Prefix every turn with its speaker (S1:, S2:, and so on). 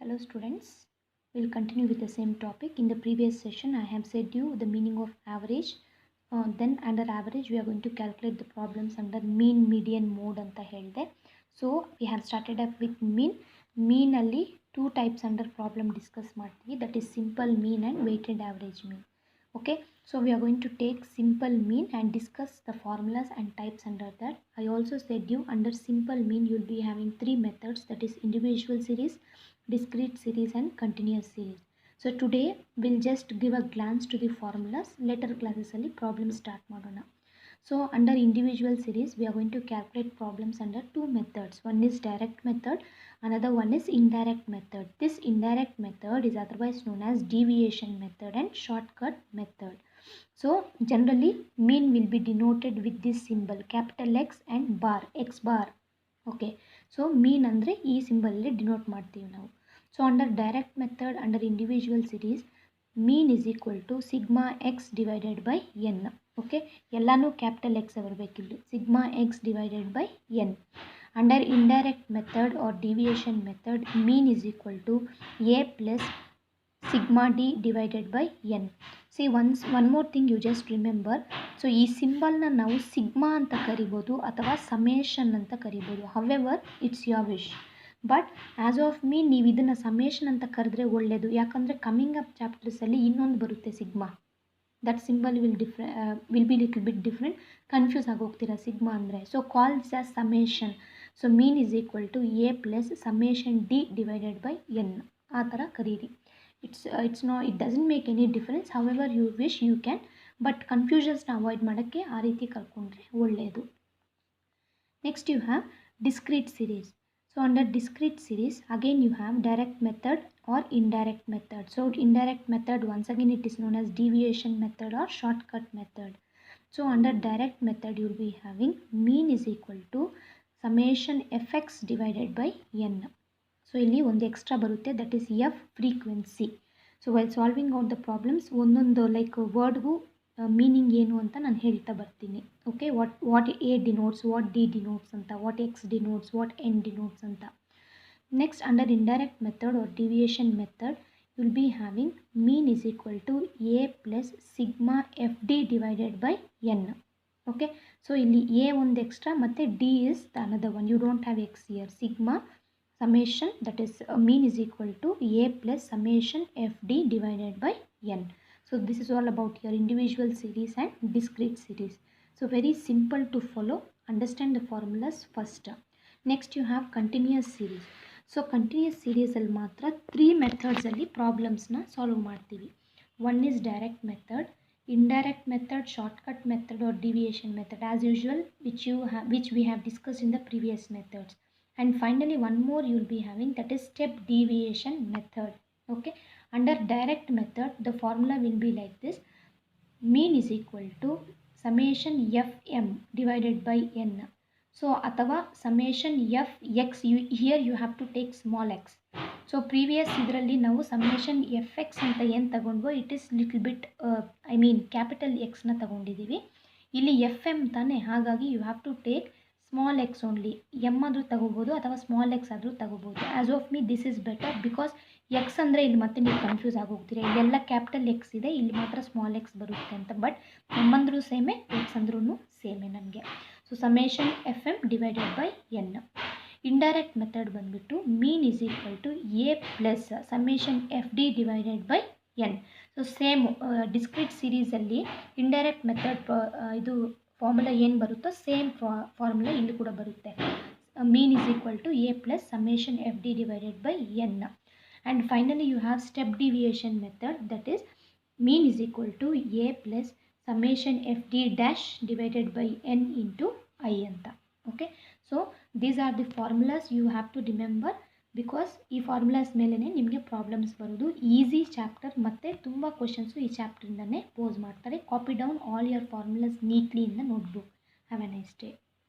S1: Hello students, we'll continue with the same topic. In the previous session I have said you the meaning of average. Then under average we are going to calculate the problems under mean, median, mode anta helde. So we have started up with mean. Mean alli two types under problem discuss ಮಾಡ್ತೀವಿ, that is simple mean and weighted average mean. Okay, so we are going to take simple mean and discuss the formulas and types under that. I also said you under simple mean you will be having three methods, that is individual series, discrete series and continuous series. So today we'll just give a glance to the formulas. Later classes alli problem start ಮಾಡೋಣ. So under individual series we are going to calculate problems under two methods. One is direct method, another one is indirect method. This indirect method is otherwise known as deviation method and shortcut method. So generally mean will be denoted with this symbol capital X and bar, X bar. Okay, so mean andre ee symbol alli denote ಮಾಡ್ತೀವಿ ನಾವು. So under direct method, under individual series, mean is equal to sigma x divided by n. Okay, ಎಲ್ಲಾನು capital X ಬರಬೇಕಿಲ್ಲ, sigma x divided by n. Under indirect method or deviation method, mean is equal to a plus sigma d divided by n. See one more thing you just remember. So ಈ ಸಿಂಬಲ್ನ ನಾವು sigma ಅಂತ ಕರಿಬೋದು ಅಥವಾ summation ಅಂತ ಕರಿಬೋದು. However, it's your wish. But as of me ನೀವು ಇದನ್ನು summation ಅಂತ ಕರೆದ್ರೆ ಒಳ್ಳೆಯದು, ಯಾಕಂದರೆ ಕಮಿಂಗ್ ಅಪ್ ಚಾಪ್ಟರ್ಸಲ್ಲಿ ಇನ್ನೊಂದು ಬರುತ್ತೆ sigma. That symbol will be little bit different, confuse ಆಗಿ ಹೋಗ್ತೀರಾ ಸಿಗ್ಮಾ ಅಂದರೆ. So call this as summation. So mean is equal to A plus summation D divided by N, ಆ ಥರ ಕರೀರಿ. It doesn't make any difference. However you wish you can, but ಕನ್ಫ್ಯೂಷನ್ಸ್ನ avoid ಮಾಡೋಕ್ಕೆ ಆ ರೀತಿ ಕಲ್ತ್ಕೊಂಡ್ರೆ ಒಳ್ಳೆಯದು. Next you have discrete series. So under discrete series again you have direct method or indirect method. So indirect method once again it is known as deviation method or shortcut method. So under direct method you will be having mean is equal to summation fx divided by n. So ಇಲ್ಲಿ ಒಂದು extra ಬರುತ್ತೆ, that is f frequency. So while solving out the problems ಒಂದೊಂದು like ವರ್ಡ್ಗೂ meaning ಏನು ಅಂತ ನಾನು ಹೇಳ್ತಾ ಬರ್ತೀನಿ. Okay, what A denotes, what D denotes ಅಂತ, what X denotes, what N denotes ಅಂತ. Next under indirect method or deviation method you will be having mean is equal to A plus sigma F D divided by N. Okay, so ಇಲ್ಲಿ A ಒಂದು extra ಮತ್ತು D is the another one, you don't have X here. Sigma summation, that is mean is equal to a plus summation fd divided by n. So this is all about your individual series and discrete series. So very simple to follow. Understand the formulas first. Next you have continuous series. So continuous series alli matra three methods alli problems na solve ಮಾಡ್ತೀವಿ. One is direct method, indirect method, shortcut method or deviation method as usual, which we have discussed in the previous methods. And finally one more you will be having, that is step deviation method. Okay, under direct method the formula will be like this: mean is equal to summation fm divided by n. So atava summation fx, here you have to take small x. So previous idralli ನಾವು summation fx ಅಂತ ಏನು ತಗೊಂಡ್ವೋ it is little bit capital X ನ ತಗೊಂಡಿದ್ದೀವಿ. ಇಲ್ಲಿ fm ತಾನೆ, ಹಾಗಾಗಿ you have to take small X only. M ಆದರೂ ತಗೋಬೋದು ಅಥವಾ ಸ್ಮಾಲ್ ಎಕ್ಸ್ ಆದರೂ ತಗೋಬೋದು. As of me this is better, because X ಅಂದರೆ ಇಲ್ಲಿ ಮತ್ತೆ ನೀವು ಕನ್ಫ್ಯೂಸ್ ಆಗೋಗ್ತೀರಾ. ಇಲ್ಲೆಲ್ಲ ಕ್ಯಾಪಿಟಲ್ ಎಕ್ಸ್ ಇದೆ, ಇಲ್ಲಿ ಮಾತ್ರ ಸ್ಮಾಲ್ ಎಕ್ಸ್ ಬರುತ್ತೆ ಅಂತ. ಬಟ್ ಎಮ್ ಅಂದ್ರೂ ಸೇಮೆ, ಎಕ್ಸ್ ಅಂದ್ರೂ ಸೇಮೆ ನಮಗೆ. So summation F M divided by N. Indirect method ಬಂದುಬಿಟ್ಟು mean is equal to A plus summation F D divided by N. So same discrete ಸೀರೀಸಲ್ಲಿ ಇಂಡೈರೆಕ್ಟ್ ಮೆಥಡ್ ಇದು formula ಏನು ಬರುತ್ತೋ ಸೇಮ್ ಫಾರ್ಮುಲಾ ಇಲ್ಲಿ ಕೂಡ ಬರುತ್ತೆ. Mean is equal to A plus summation F D divided by N. And finally you have step deviation method, that is mean is equal to A plus summation F D dash divided by N into I ಅಂತ. Okay, so these are the formulas you have to remember, because ಈ formulas ಮೇಲೇ ನಿಮಗೆ problems ಬರೋದು. Easy chapter ಮತ್ತು ತುಂಬ questions ಈ ಚಾಪ್ಟರಿಂದನೇ pose ಮಾಡ್ತಾರೆ. Copy down all your formulas neatly in the notebook. Have a nice day.